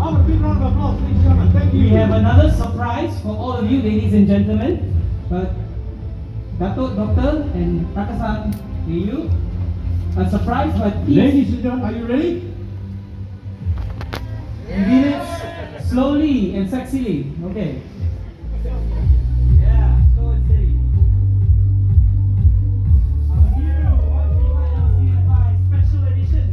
Have a big round of applause, ladies and gentlemen. Thank you. We have another surprise for all of you, ladies and gentlemen. Datuk, Doctor, and Takasan, you. A surprise, but please. Ladies and gentlemen, are you ready? Begin it slowly and sexily. Okay. Yeah, slow and steady. Our new 135 LC135 special edition.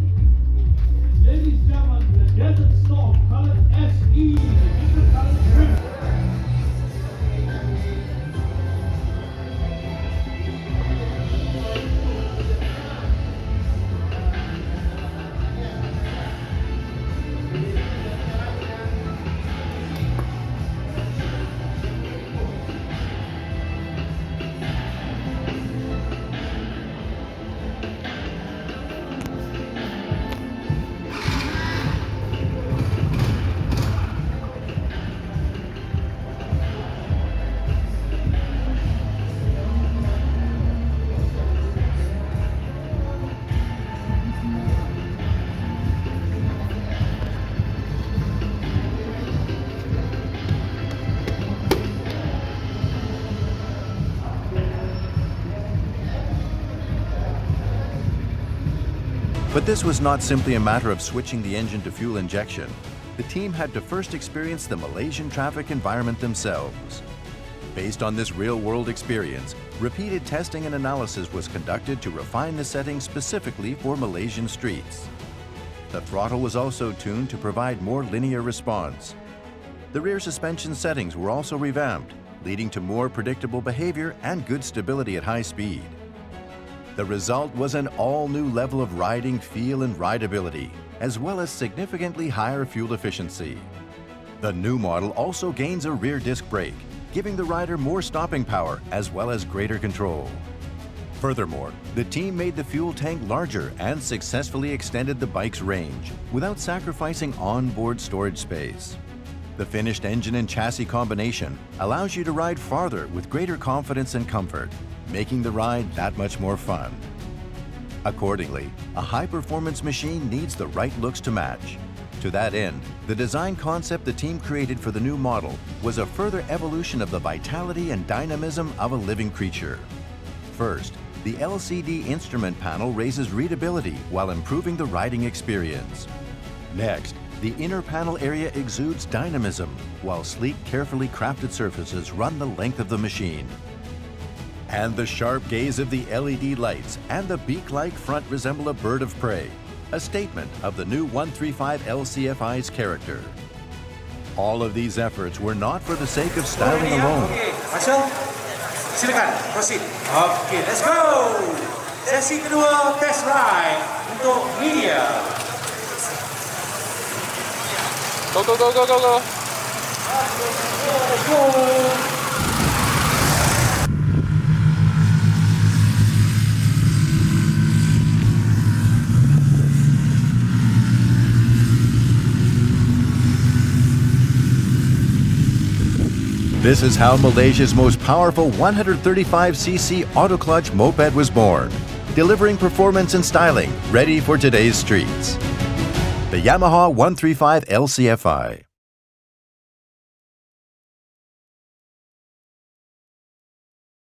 Ladies and gentlemen, the Desert Storm colored SE, the different colored trim. But this was not simply a matter of switching the engine to fuel injection. The team had to first experience the Malaysian traffic environment themselves. Based on this real-world experience, repeated testing and analysis was conducted to refine the settings specifically for Malaysian streets. The throttle was also tuned to provide more linear response. The rear suspension settings were also revamped, leading to more predictable behavior and good stability at high speed. The result was an all-new level of riding feel and rideability, as well as significantly higher fuel efficiency. The new model also gains a rear disc brake, giving the rider more stopping power as well as greater control. Furthermore, the team made the fuel tank larger and successfully extended the bike's range without sacrificing onboard storage space. The finished engine and chassis combination allows you to ride farther with greater confidence and comfort, making the ride that much more fun. Accordingly, a high-performance machine needs the right looks to match. To that end, the design concept the team created for the new model was a further evolution of the vitality and dynamism of a living creature. First, the LCD instrument panel raises readability while improving the riding experience. Next, the inner panel area exudes dynamism, while sleek, carefully crafted surfaces run the length of the machine. And the sharp gaze of the LED lights and the beak-like front resemble a bird of prey, a statement of the new 135 LCFI's character. All of these efforts were not for the sake of styling alone. Okay, Marshall, silakan, proceed. Okay, let's go! Sesi kedua test ride untuk media. Go, go, go, go, go, go. Let's go! This is how Malaysia's most powerful 135cc auto-clutch moped was born, delivering performance and styling ready for today's streets. The Yamaha 135 LCFI.